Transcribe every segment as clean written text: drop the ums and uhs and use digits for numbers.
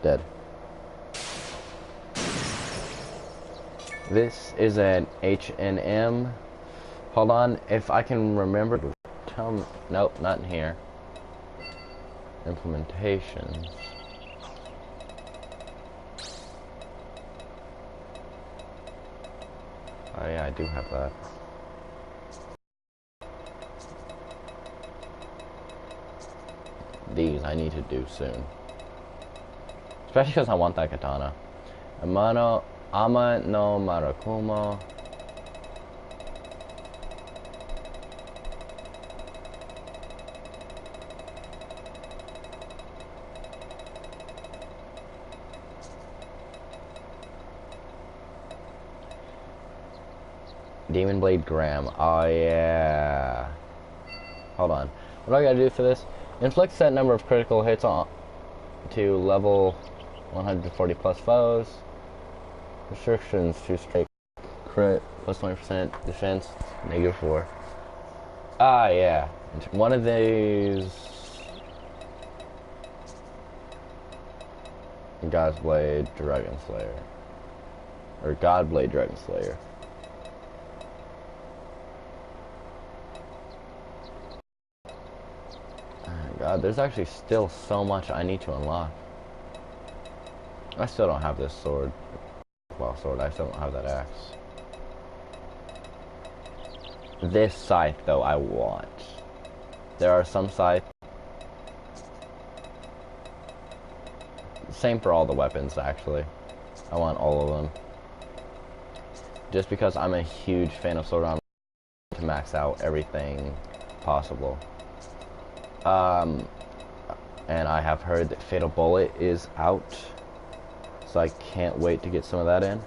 Dead. This is an H&M. Hold on, if I can remember. Tell me. Nope, not in here. Implementations. Oh yeah, I do have that. These I need to do soon. Especially because I want that katana. Ama no Marakumo. Demon Blade Graham. Oh yeah. Hold on. What do I gotta do for this? Inflict set number of critical hits on to level 140 plus foes. Restrictions to straight crit plus 20% defense, -4. Ah yeah. One of these God's Blade Dragon Slayer. Or God Blade Dragon Slayer. God, there's actually still so much I need to unlock. I still don't have this sword. Well, sword, I still don't have that axe. This scythe, though, I want. There are some scythes. Same for all the weapons, actually. I want all of them. Just because I'm a huge fan of sword armor to max out everything possible. And I have heard that Fatal Bullet is out, so I can't wait to get some of that in.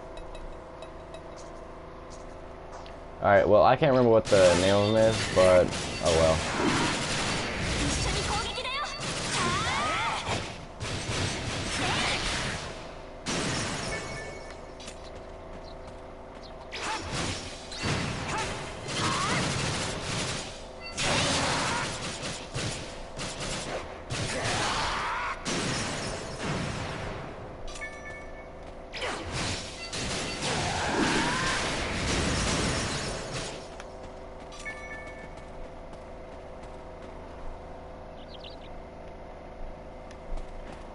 Alright, well, I can't remember what the name of them is, but oh well.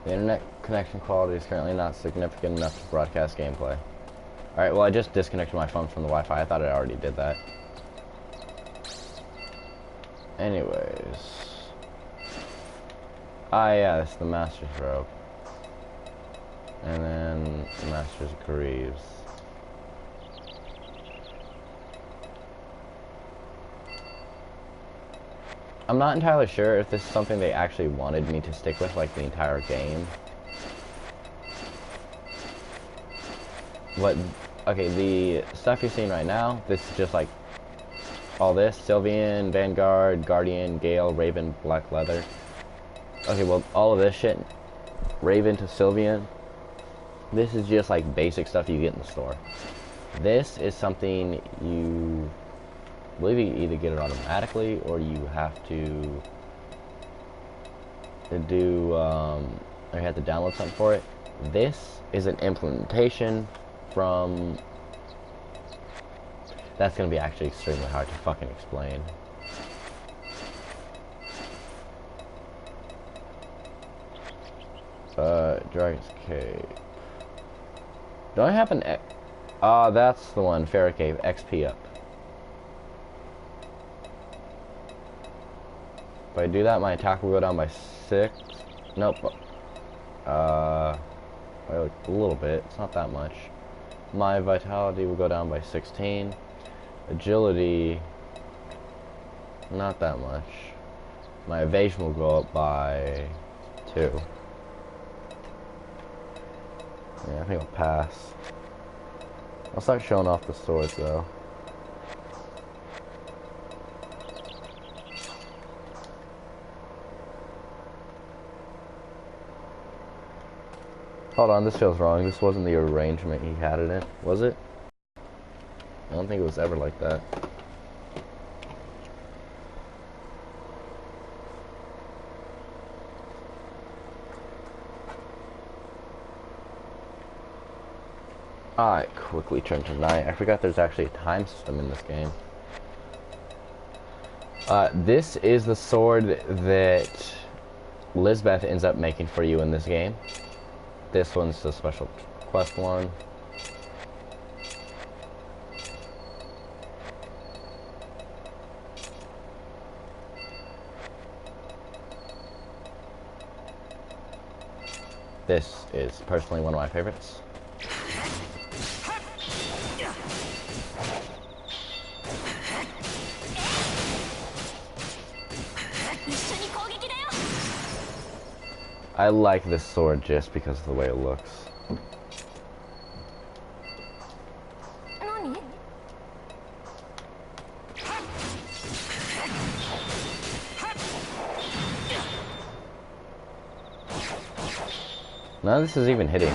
The internet connection quality is currently not significant enough to broadcast gameplay. Alright, well I just disconnected my phone from the Wi-Fi. I thought I already did that. Anyways. Ah yeah, it's the Master's Robe. And then the Master's Greaves. I'm not entirely sure if this is something they actually wanted me to stick with, like, the entire game. But, okay, the stuff you're seeing right now, this is just, like, all this. Sylvian, Vanguard, Guardian, Gale, Raven, Black Leather. Okay, well, all of this shit, Raven to Sylvian, this is just, like, basic stuff you get in the store. This is something you... I believe you either get it automatically or you have to do, or you have to download something for it. This is an implementation from... That's going to be actually extremely hard to fucking explain. Dragon's Cave. Do I have an... that's the one, Pharaoh Cave, XP up. If I do that, my attack will go down by 6. Nope. By a little bit. It's not that much. My vitality will go down by 16. Agility, not that much. My evasion will go up by 2. Yeah, I think I'll pass. I'll start showing off the swords though. Hold on, this feels wrong. This wasn't the arrangement he had it in, was it? I don't think it was ever like that. I quickly turn to night. I forgot there's actually a time system in this game. This is the sword that Lisbeth ends up making for you in this game. This one's the special quest one. This is personally one of my favorites. I like this sword just because of the way it looks. None of this is even hitting.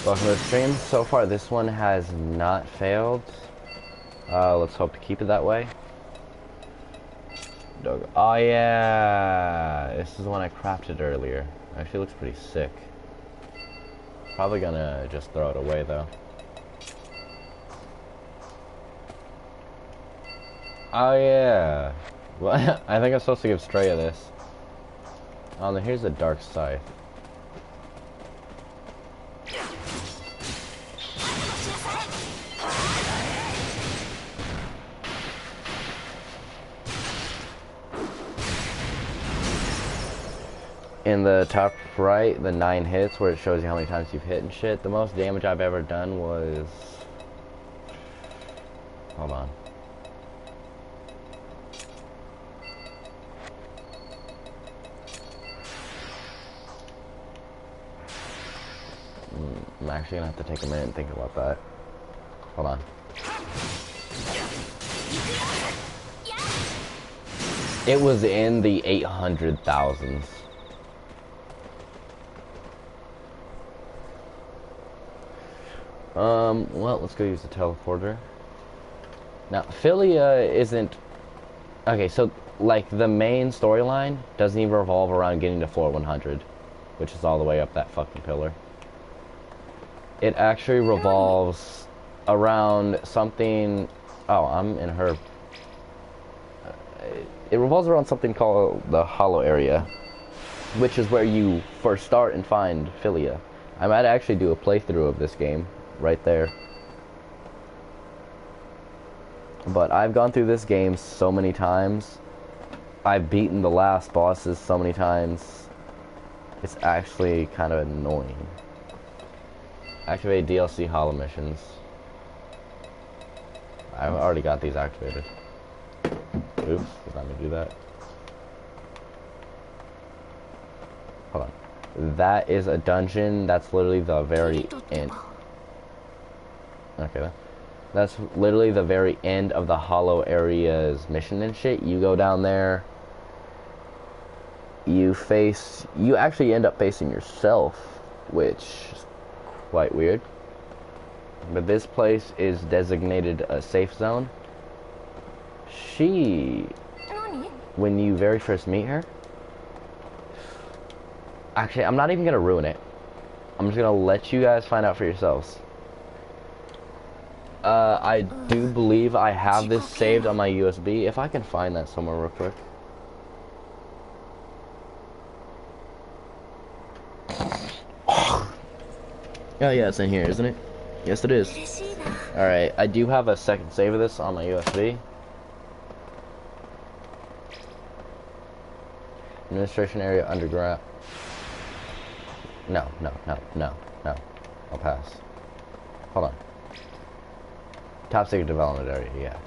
Welcome to the stream. So far this one has not failed. Let's hope to keep it that way. Dog. Oh yeah, this is the one I crafted earlier. Actually looks pretty sick. Probably gonna just throw it away though. Oh yeah. Well, I think I'm supposed to give Straya this. Oh, then here's the dark scythe. In the top right, the 9 hits, where it shows you how many times you've hit and shit, the most damage I've ever done was... Hold on. I'm actually gonna have to take a minute and think about that. Hold on. It was in the 800,000s. Well, let's go use the teleporter. Now, Philia isn't... Okay, so, like, the main storyline doesn't even revolve around getting to floor 100, which is all the way up that fucking pillar. It actually revolves around something... Oh, I'm in her... It revolves around something called the Hollow Area, which is where you first start and find Philia. I might actually do a playthrough of this game right there. But I've gone through this game so many times. I've beaten the last bosses so many times. It's actually kind of annoying. Activate DLC hollow missions. I've already got these activated. Oops, did not mean to do that. Hold on. That is a dungeon. That's literally the very end. Okay, that's literally the very end of the Hollow Area's mission and shit. You go down there. You actually end up facing yourself, which is quite weird. But this place is designated a safe zone. When you very first meet her... Actually, I'm not even going to ruin it. I'm just going to let you guys find out for yourselves. I do believe I have this saved on my USB. If I can find that somewhere real quick. Oh yeah, it's in here, isn't it? Yes, it is. Alright, I do have a second save of this on my USB. Administration area underground. No. I'll pass. Hold on. Top secret development area, yeah.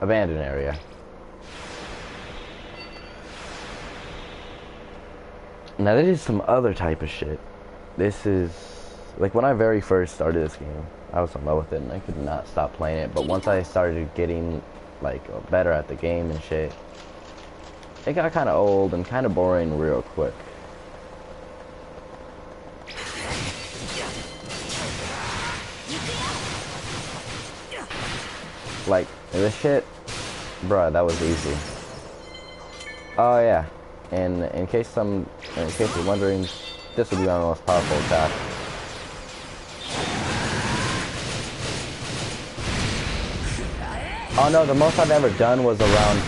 Abandoned area. Now this is some other type of shit. This is... Like when I very first started this game, I was in love with it and I could not stop playing it. But once I started getting like better at the game and shit, it got kind of old and kind of boring real quick. Like, this shit, bruh, that was easy. Oh yeah, And in case you're wondering, this will be my most powerful attack. Oh no, the most I've ever done was around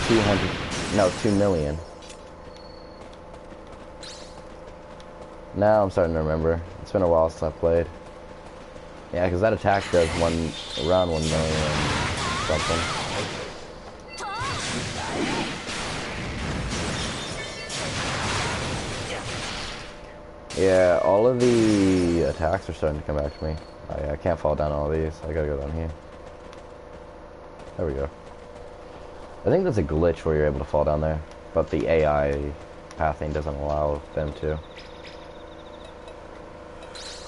2 million. Now I'm starting to remember. It's been a while since I played. Yeah, because that attack does around 1 million something. Yeah, all of the attacks are starting to come back to me. I can't fall down all these. I gotta go down here. There we go. I think there's a glitch where you're able to fall down there, but the AI pathing doesn't allow them to.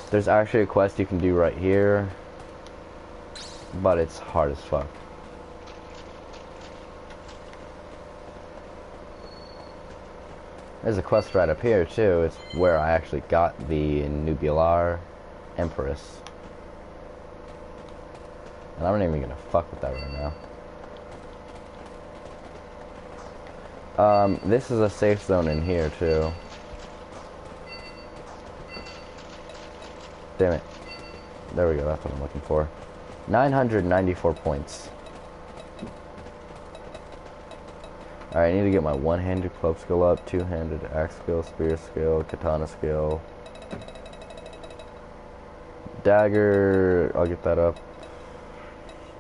There's actually a quest you can do right here, but it's hard as fuck. There's a quest right up here too. It's where I actually got the Nubular Empress. And I'm not even gonna fuck with that right now. This is a safe zone in here too. Damn it. There we go, that's what I'm looking for. 994 points. Alright, I need to get my one-handed club skill up, two-handed axe skill, spear skill, katana skill. Dagger, I'll get that up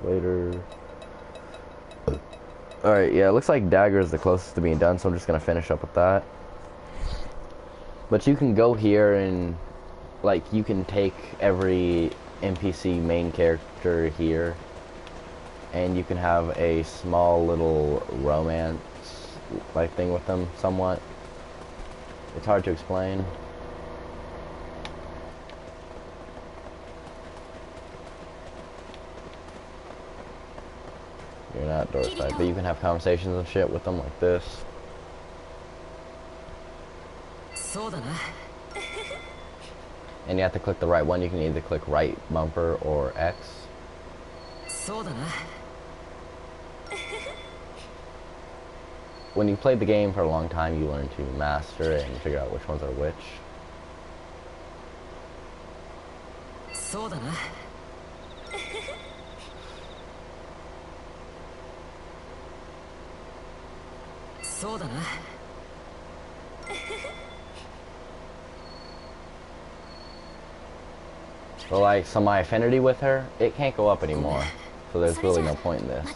later. Alright, yeah, it looks like dagger is the closest to being done, so I'm just gonna finish up with that. But you can go here and, like, you can take every NPC main character here, and you can have a small little romance like thing with them somewhat. It's hard to explain. You're an outdoor side, but you can have conversations and shit with them like this. And you have to click the right one. You can either click right bumper or X. When you play the game for a long time, you learn to master it and figure out which ones are which. But like, so my affinity with her, it can't go up anymore. So there's really no point in this.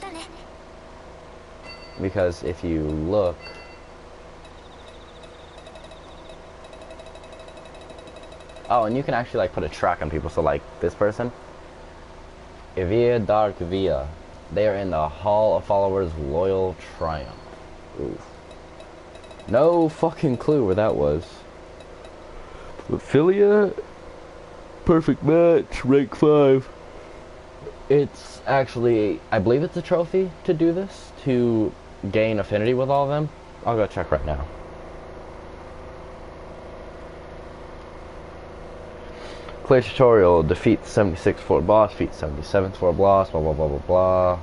Because if you look, oh, and you can actually like put a track on people. So like this person, Evia Dark Via, they are in the Hall of Followers Loyal Triumph. Ooh. No fucking clue where that was. Philia, perfect match, rank 5. It's actually, I believe it's a trophy to do this, to gain affinity with all of them. I'll go check right now. Clear tutorial, defeat the 76th floor boss, defeat 77th floor boss, blah blah blah blah blah.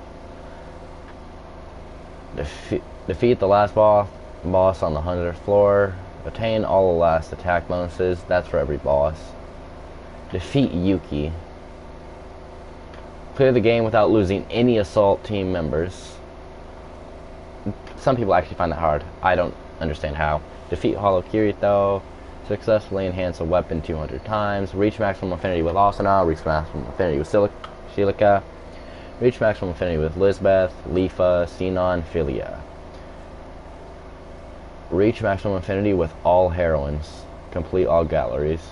Defeat the last boss on the 100th floor. Attain all the last attack bonuses, that's for every boss. Defeat Yuki. Clear the game without losing any assault team members. Some people actually find that hard. I don't understand how. Defeat Hollow Kirito. Successfully enhance a weapon 200 times. Reach maximum affinity with Asuna. Reach maximum affinity with Silica. Reach maximum affinity with Lisbeth, Lifa, Sinon, Philia. Reach maximum affinity with all heroines. Complete all galleries.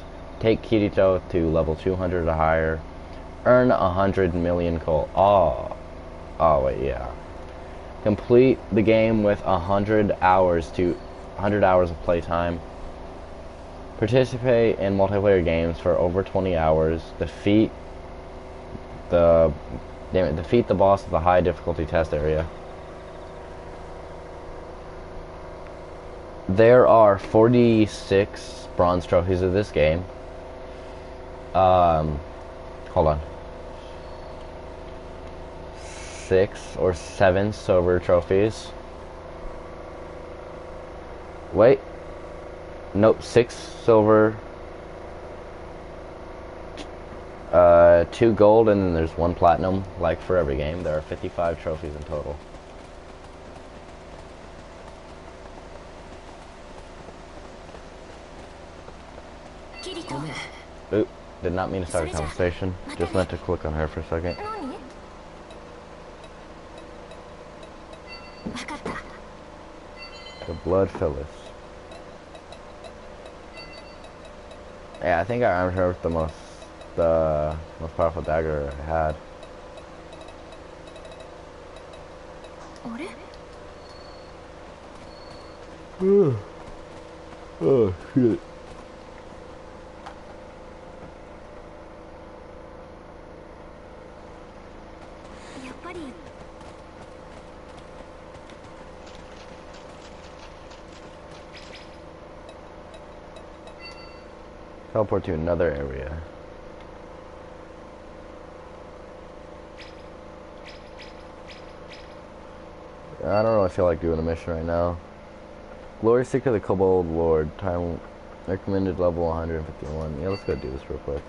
Take Kirito to level 200 or higher. Earn 100 million coal. Oh wait, yeah. Complete the game with 100 hours of playtime. Participate in multiplayer games for over 20 hours. Defeat the boss of the high difficulty test area. There are 46 bronze trophies of this game. Hold on. 6 or 7 silver trophies. Wait. Nope, 6 silver, 2 gold, and then there's 1 platinum. Like for every game, there are 55 trophies in total. Oop, did not mean to start a conversation. Just meant to click on her for a second. The blood Phyllis. Yeah, I think I armed her with the most powerful dagger I had. Oh shit. Teleport to another area. I don't really feel like doing a mission right now. Glory Seeker the Kobold Lord. Time recommended level 151. Yeah, let's go do this real quick.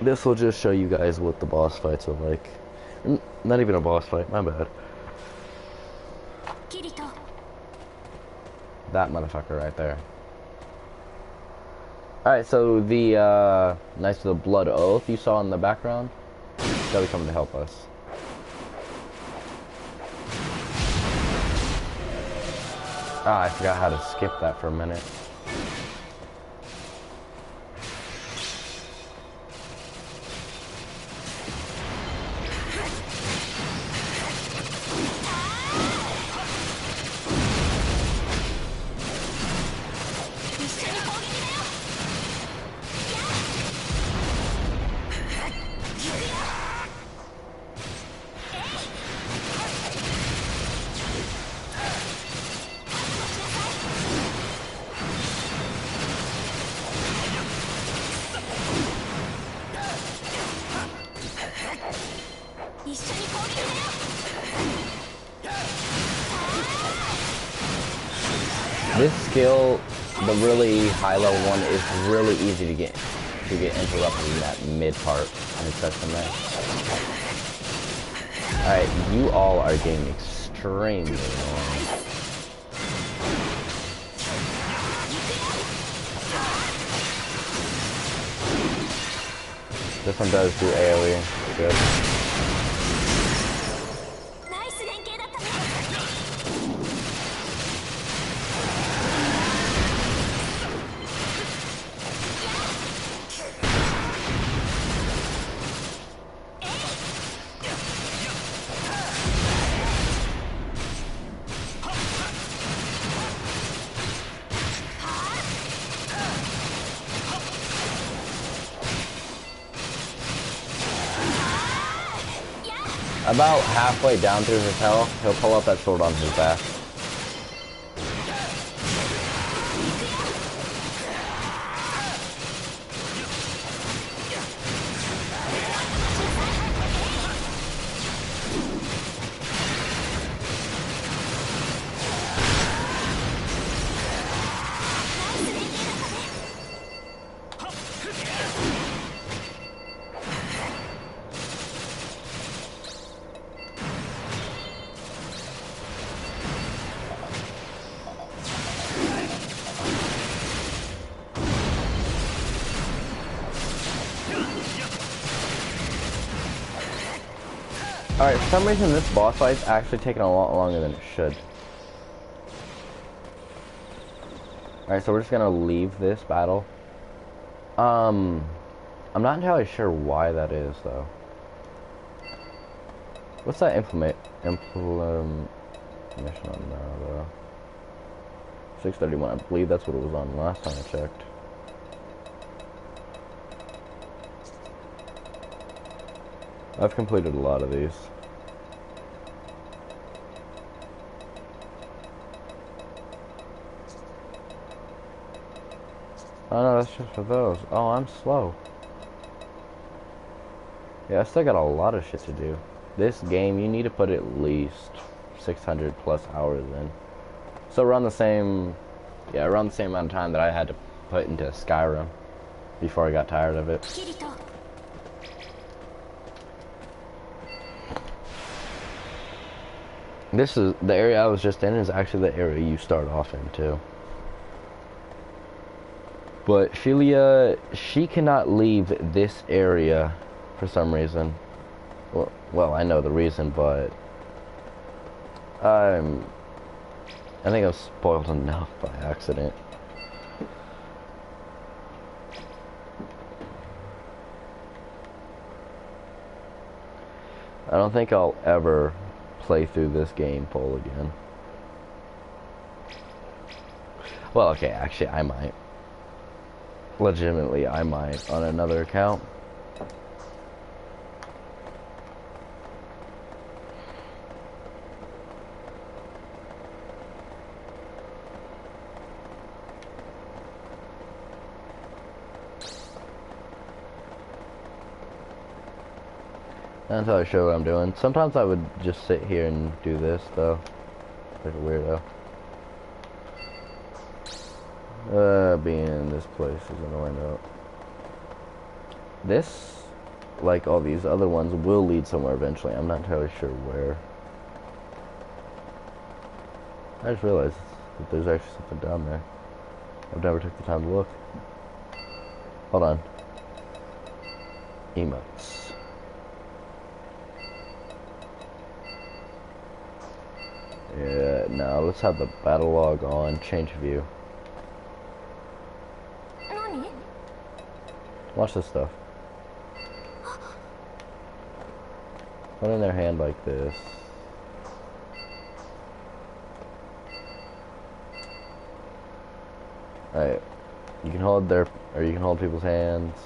This will just show you guys what the boss fights are like. Not even a boss fight, my bad. That motherfucker right there. Alright, so the Knights of the Blood Oath you saw in the background, they'll be coming to help us. Ah, I forgot how to skip that for a minute. This skill, the really high-level one, is really easy to get interrupted in that mid part when it starts to mess. Alright, you all are getting extremely annoying. This one does do AoE. Good. About halfway down through his health, he'll pull out that sword on his back. Alright, for some reason this boss fight's actually taking a lot longer than it should. Alright, so we're just gonna leave this battle. I'm not entirely sure why that is, though. What's that implement mission on now, though? 631, I believe that's what it was on last time I checked. I've completed a lot of these. Oh no, that's just for those. Oh, I'm slow. Yeah, I still got a lot of shit to do. This game, you need to put at least 600 plus hours in. So around the same, yeah, around the same amount of time that I had to put into Skyrim before I got tired of it. This is, the area I was just in is actually the area you start off in too. But Philia, she cannot leave this area for some reason. Well, I know the reason, but I think I was spoiled enough by accident. I don't think I'll ever play through this game full again. Well, okay, actually, I might. Legitimately, I might on another account. Not entirely sure what I'm doing. Sometimes I would just sit here and do this, though. Like a weirdo. Being in this place is annoying though. This, like all these other ones, will lead somewhere eventually. I'm not entirely sure where. I just realized that there's actually something down there. I've never took the time to look. Hold on. Emotes. Yeah, now let's have the battle log on. Change view. Watch this stuff. Put in their hand like this. Alright. You can hold their, or you can hold people's hands.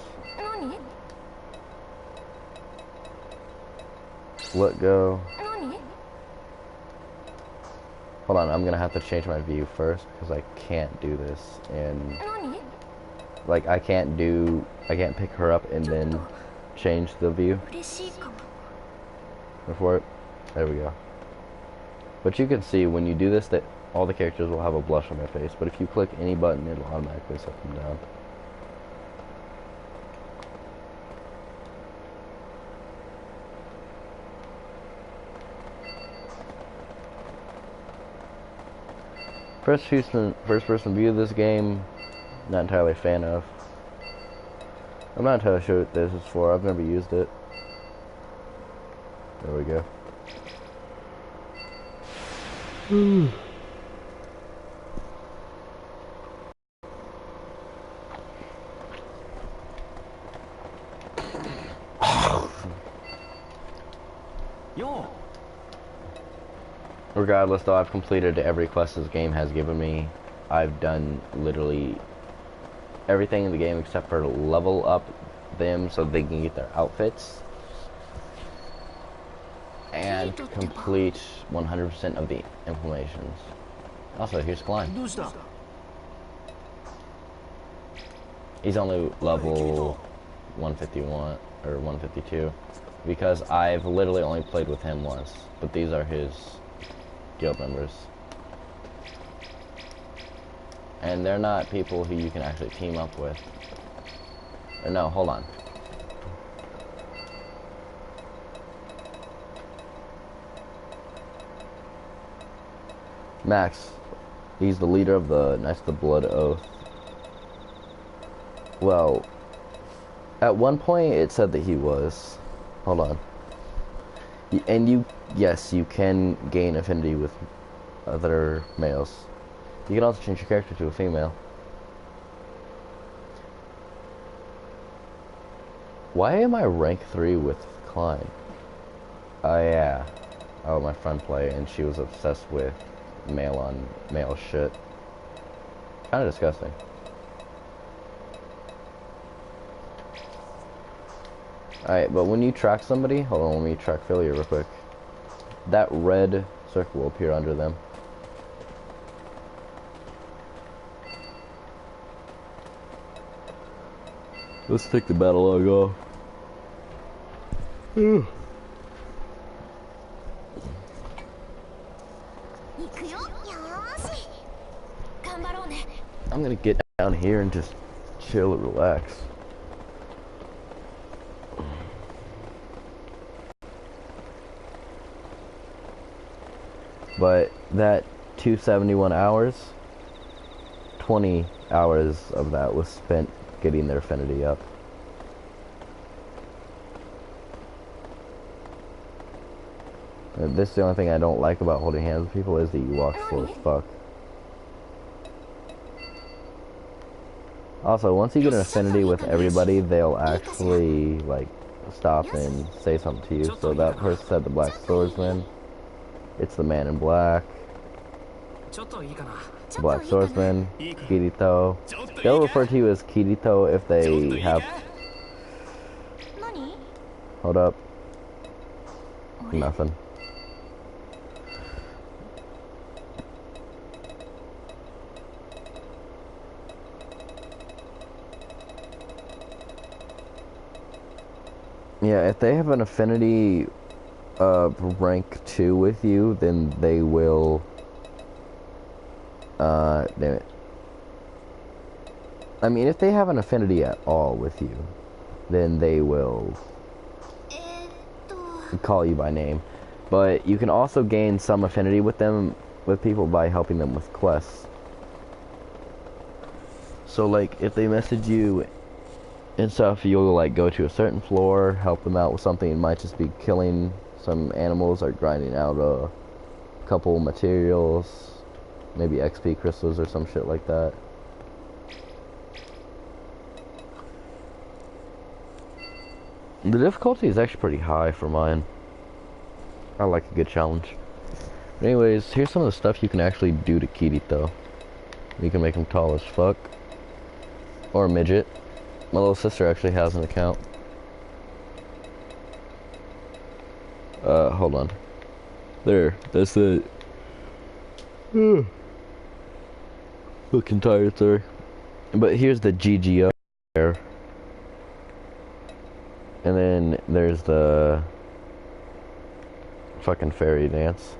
Let go. Hold on, I'm gonna have to change my view first because I can't do this and like I can't pick her up and then change the view before it. There we go. But you can see when you do this that all the characters will have a blush on their face, but if you click any button it'll automatically set them down. First person view of this game, not entirely a fan of. I'm not entirely sure what this is for. I've never used it. There we go. Regardless, though, I've completed every quest this game has given me. I've done literally everything in the game except for level up them so they can get their outfits. And complete 100% of the inflammations. Also, here's Klein. He's only level 151 or 152 because I've literally only played with him once, but these are his guild members. And they're not people who you can actually team up with. Or no, hold on. Max, he's the leader of the Knights of the Blood Oath. Well, at one point it said that he was. Hold on. And yes, you can gain affinity with other males. You can also change your character to a female. Why am I rank 3 with Klein? Oh yeah. Oh, my friend play and she was obsessed with male on male shit. Kinda disgusting. Alright, but when you track somebody, hold on, let me track Philia real quick. That red circle will appear under them. Let's take the battle log off. Mm. I'm gonna get down here and just chill and relax. But that 271 hours, 20 hours of that was spent getting their affinity up. And this is the only thing I don't like about holding hands with people is that you walk slow as fuck. Also, once you get an affinity with everybody, they'll actually, like, stop and say something to you. So that person said the Black Swordsman. It's the Man in Black. The Black Swordsman. Kirito. They'll refer to you as Kirito if they have... Hold up. Nothing. Yeah, if they have an affinity rank 2 with you, then they will... damn it. I mean, if they have an affinity at all with you, then they will call you by name. But you can also gain some affinity with them, with people, by helping them with quests. So, like, if they message you and stuff, you'll, like, go to a certain floor, help them out with something. It might just be killing some animals or grinding out a couple materials, maybe XP crystals or some shit like that. The difficulty is actually pretty high for mine. I like a good challenge. But anyways, here's some of the stuff you can actually do to Kirito. You can make him tall as fuck. Or a midget. My little sister actually has an account. Hold on. There, that's it. Looking tired, sorry. But here's the GGO there. And then there's the fucking fairy dance.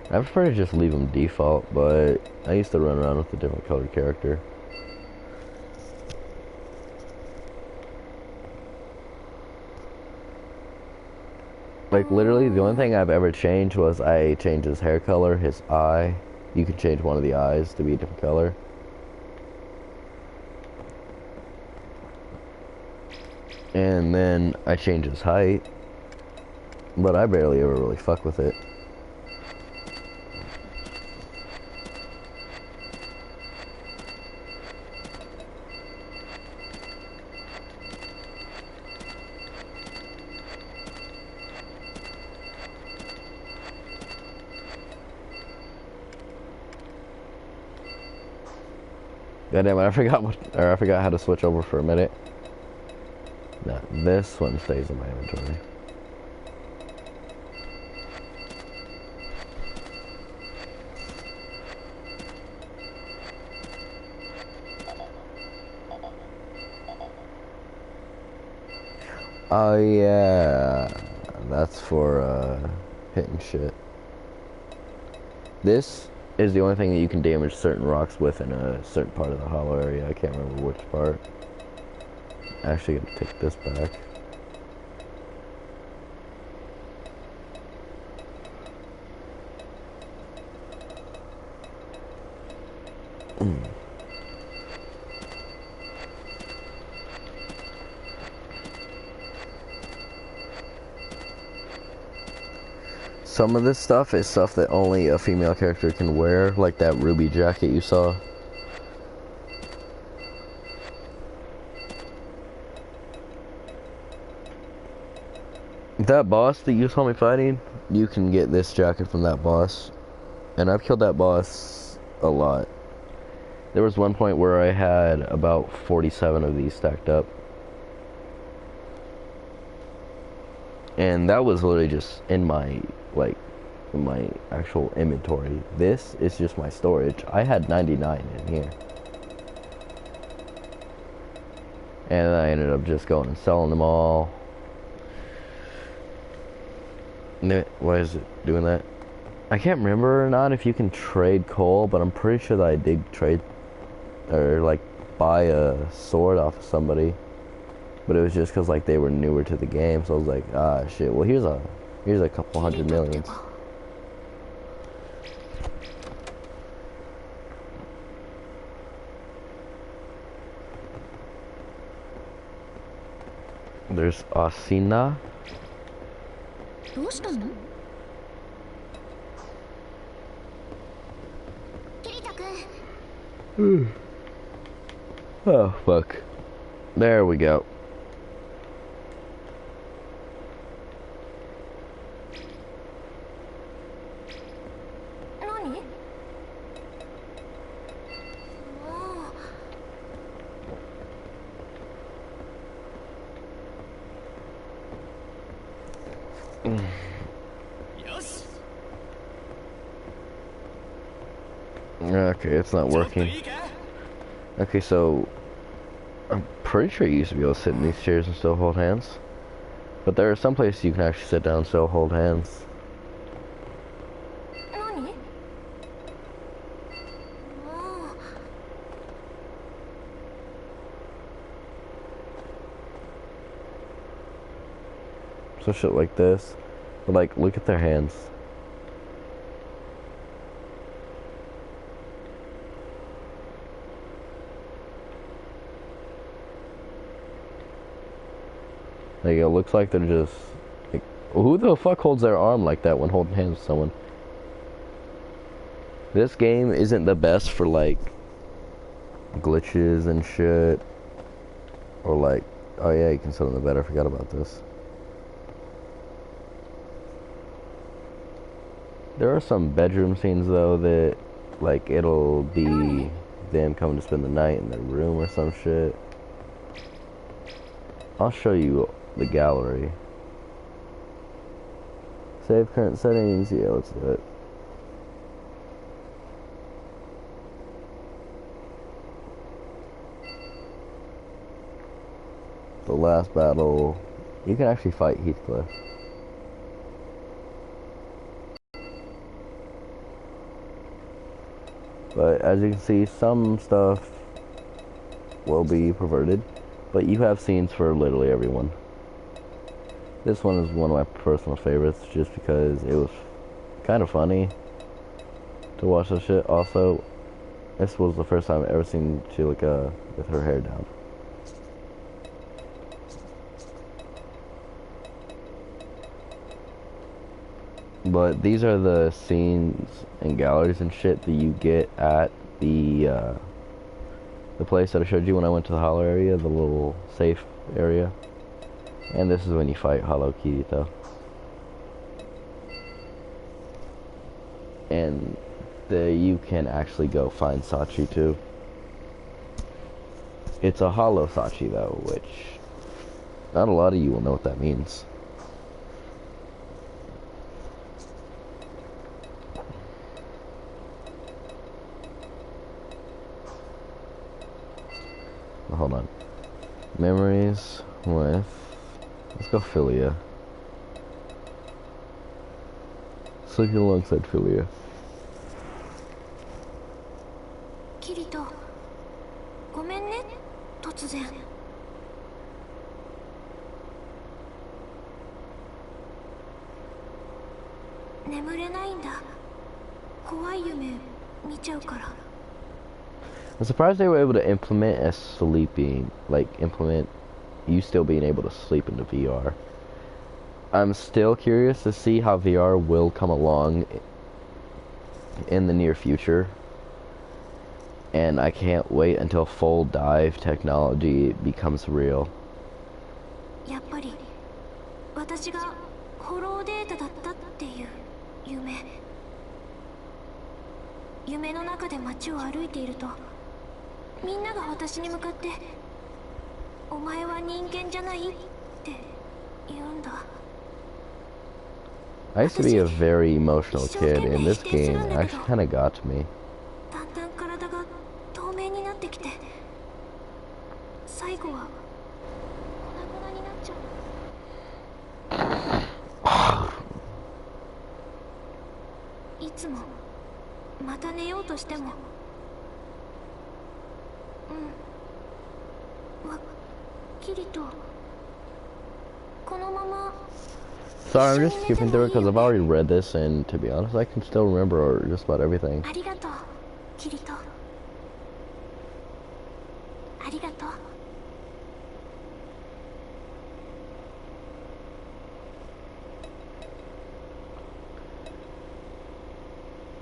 I prefer to just leave them default, but I used to run around with a different colored character. Like, literally, the only thing I've ever changed was I changed his hair color, his eye. You can change one of the eyes to be a different color. And then I changed his height. But I barely ever really fuck with it. Goddamn it, I forgot how to switch over for a minute. No, this one stays in my inventory. Oh yeah, that's for hitting shit. This is the only thing that you can damage certain rocks with in a certain part of the hollow area. I can't remember which part. Actually gonna take this back. Some of this stuff is stuff that only a female character can wear, like that ruby jacket you saw. That boss that you saw me fighting, you can get this jacket from that boss. And I've killed that boss a lot. There was one point where I had about 47 of these stacked up. And that was literally just in my, like, in my actual inventory. This is just my storage. I had 99 in here. And I ended up just going and selling them all. Why is it doing that? I can't remember or not if you can trade coal, but I'm pretty sure that I did trade or like buy a sword off of somebody. But it was just because like they were newer to the game, so I was like, ah shit. Well, here's a couple hundred millions. There's Asina. Oh fuck. There we go. Okay, it's not working. Okay, so I'm pretty sure you used to be able to sit in these chairs and still hold hands. But there are some places you can actually sit down and still hold hands. So shit like this. But like, look at their hands. Like, it looks like they're just... Like, who the fuck holds their arm like that when holding hands with someone? This game isn't the best for, like, glitches and shit. Or, like... Oh, yeah, you can sit on the bed. I forgot about this. There are some bedroom scenes, though, that... Like, it'll be them coming to spend the night in their room or some shit. I'll show you the gallery. Save current settings. Yeah, let's do it. The last battle. You can actually fight Heathcliff. But as you can see, some stuff will be perverted. But you have scenes for literally everyone. This one is one of my personal favorites just because it was kind of funny to watch this shit. Also, this was the first time I've ever seen Chilika with her hair down. But these are the scenes and galleries and shit that you get at the place that I showed you when I went to the Hollow area, the little safe area. And this is when you fight Hollow Kirito. And you can actually go find Sachi too. It's a Hollow Sachi though, which not a lot of you will know what that means. Hold on. Memories with... Let's go Philia. Sleeping alongside Philia. Kirito, ごめんね、突然。眠れないんだ。怖い夢見ちゃうから。I'm surprised they were able to implement a sleeping, like implement you still being able to sleep into VR. I'm still curious to see how VR will come along in the near future. And I can't wait until full dive technology becomes real. やっぱり私がホローデータだったっていう夢の中で街を歩いているとみんなが私に向かってお前は人間じゃないって言うんだ。I used to be a very emotional kid, and this game actually kind of got to me. だんだん体が透明になってきて、最後はいつもまた寝ようとしても、わっきりとこのまま。 Sorry, I'm just skipping through it because I've already read this, and to be honest, I can still remember just about everything. ありがとうキリト。ありがとう。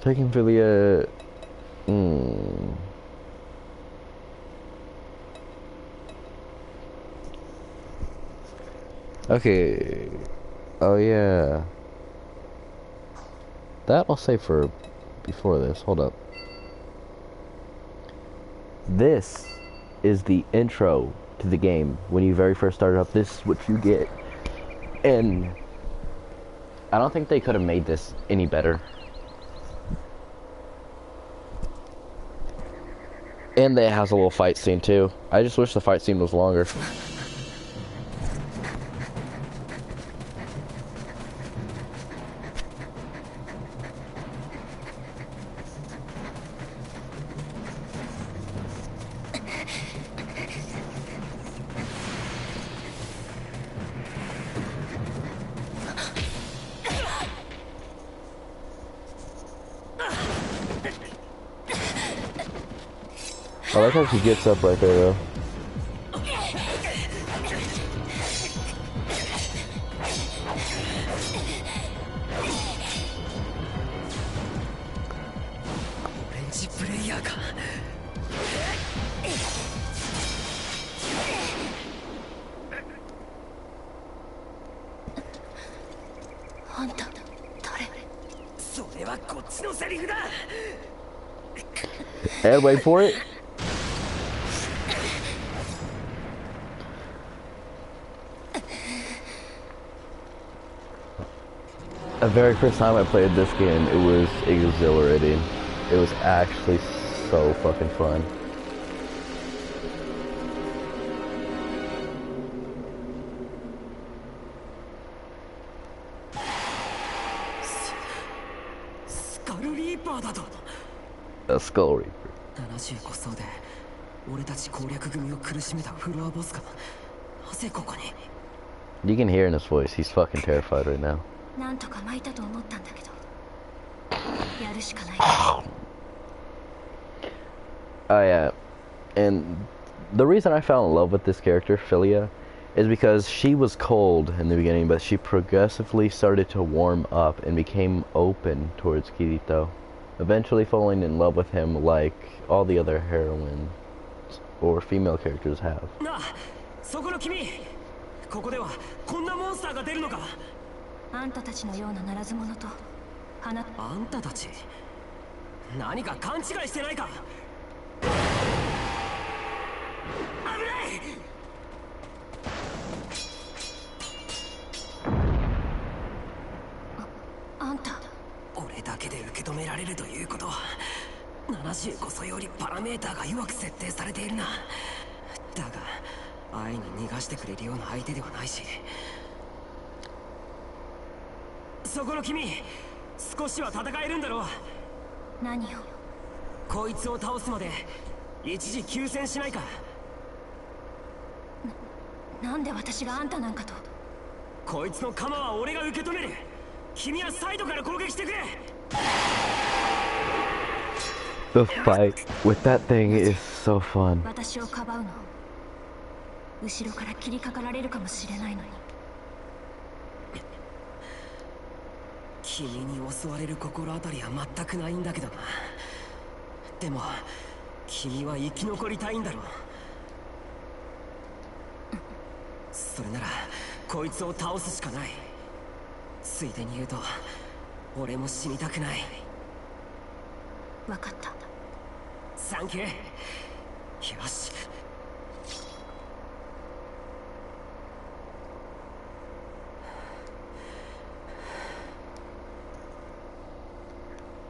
Taking Philia. Okay. Oh yeah. That I'll save for before this. Hold up. This is the intro to the game. When you very first start up, this is what you get. And I don't think they could have made this any better. And it has a little fight scene too. I just wish the fight scene was longer. I like how she gets up right there though. And wait for it. The very first time I played this game, it was exhilarating. It was actually so fucking fun. A Skull Reaper. You can hear in his voice, he's fucking terrified right now. Oh yeah, and the reason I fell in love with this character, Philia, is because she was cold in the beginning, but she progressively started to warm up and became open towards Kirito, eventually falling in love with him like all the other heroines or female characters have. あんたたちのようなならず者とあんたたち何か勘違いしてないか。危ない。あんた俺だけで受け止められるということは75層よりパラメーターが弱く設定されているな。だが愛に逃がしてくれるような相手ではないし。そこの君、少しは戦えるんだろう。何を？こいつを倒すまで一時休戦しないか。なんで私があんたなんかと。こいつの鎌は俺が受け止める。君はサイドから攻撃してくれ。The fight with that thing is so fun. 私をかばうの。後ろから切りかかられるかもしれないのに。君に襲われる心当たりは全くないんだけどな。でも君は生き残りたいんだろう。それならこいつを倒すしかない。ついでに言うと俺も死にたくない。分かった。サンキュー。よし。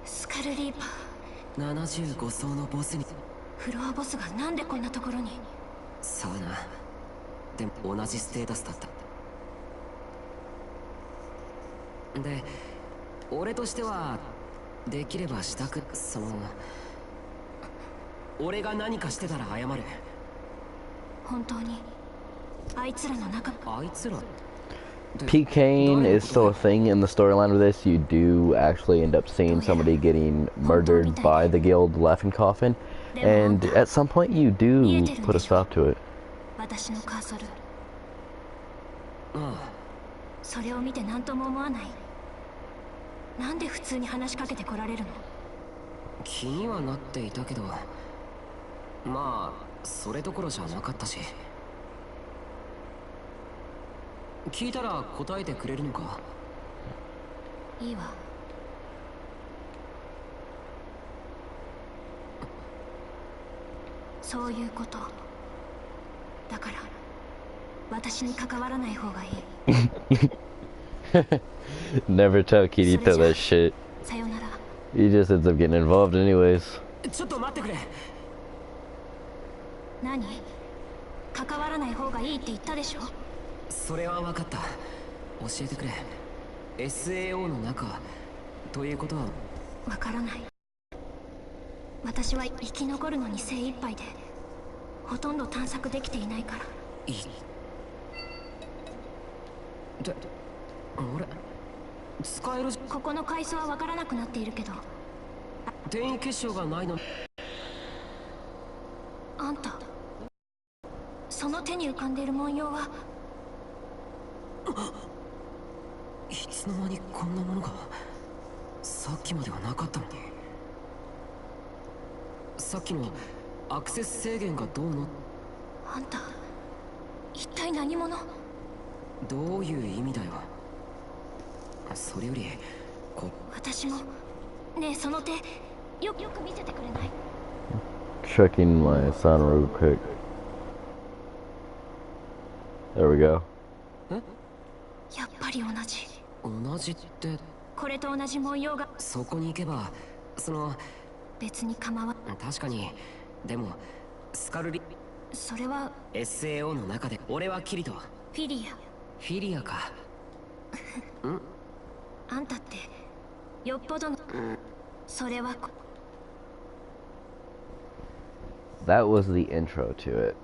スカルリーパー75層のボスに。フロアボスがなんでこんなところに。さあな。でも同じステータスだった。で、俺としてはできればしたく、俺が何かしてたら謝る。本当にあいつらの中、あいつら PKing is still a thing in the storyline of this. You do actually end up seeing somebody getting murdered by the guild Laughing Coffin, and at some point you do put a stop to it. 私のカーソル。ああ。それを見て何とも思わない。なんで普通に話しかけてこられるの？気にはなっていたけど、まあそれどころじゃなかったし。聞いたら答えてくれるのか？いいわ。そういうこと。だから私に関わらない方がいい。Never tell Kirito that shit. He just ends up getting involved anyways. ちょっと待ってくれ。何？関わらない方がいいって言ったでしょ？それは分かった。教えてくれ。SAO の中ということは分からない。私は生き残るのに精一杯で、ほとんど探索できていないから。俺使える。ここの階層は分からなくなっているけど、転移結晶がないの。あんた、その手に浮かんでいる文様は。いつの間にこんなものが。さっきまではなかったのに。さっきのアクセス制限がどうの。あんた一体何者？どういう意味だよ。それより私もねえ、その手よく見せてくれない？ Checking my sound real quick. There we go. やっぱり同じって、これと同じ模様が。そこに行けば別に構わ。確かに。でもスカルリ、それは SAO の中で。俺はキリト。フィリアか。ん？あんたってよっぽどの。それは。That was the intro to it.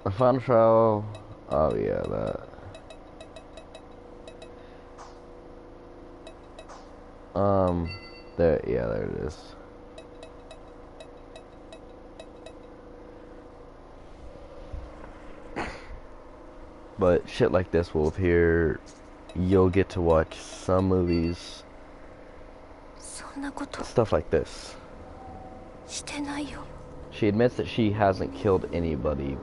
A fun trial. Oh yeah, that. There, yeah, there it is. But shit like this will appear. You'll get to watch some movies. Stuff like this. She admits that she hasn't killed anybody.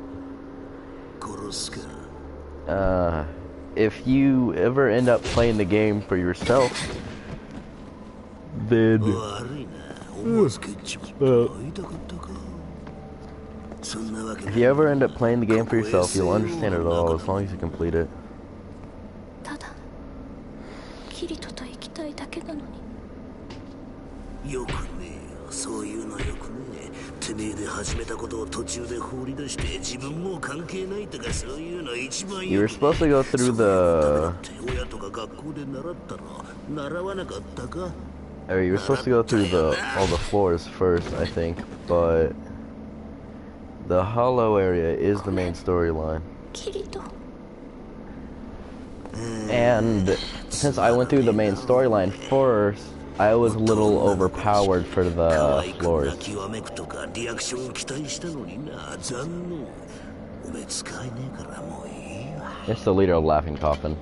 If you ever end up playing the game for yourself, then if you ever end up playing the game for yourself, you'll understand it all as long as you complete it. You were supposed to go through the... Or you were supposed to go through all the floors first, I think, but the hollow area is the main storyline. And since I went through the main storyline first, I was a little overpowered for the floors. It's the leader of Laughing Coffin.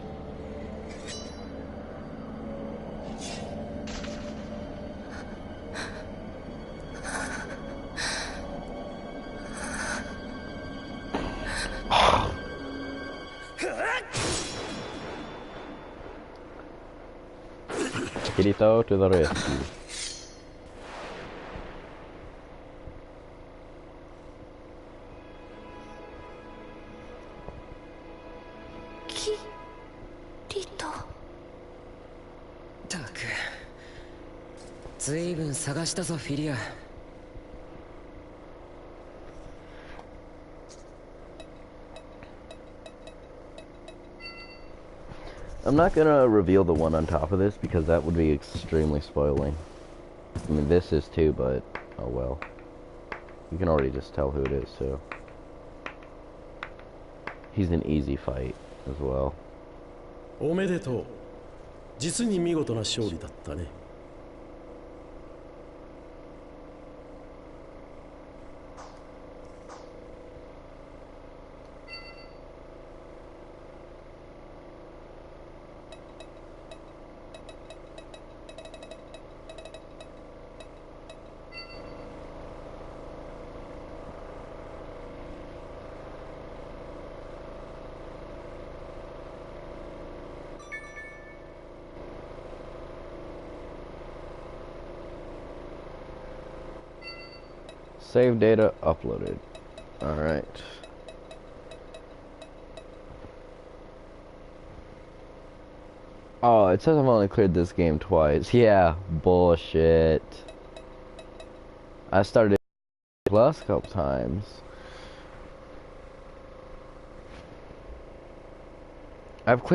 Kirito to the rescue. Kirito. たく、ずいぶん探したぞフィリア。I'm not gonna reveal the one on top of this because that would be extremely spoiling. I mean, this is too, but oh well. You can already just tell who it is, too. He's an easy fight as well. おめでとう。実に見事な勝利だったね。Save data uploaded. Alright. Oh, it says I've only cleared this game twice. Yeah, bullshit. I started plus a couple times. I've cleared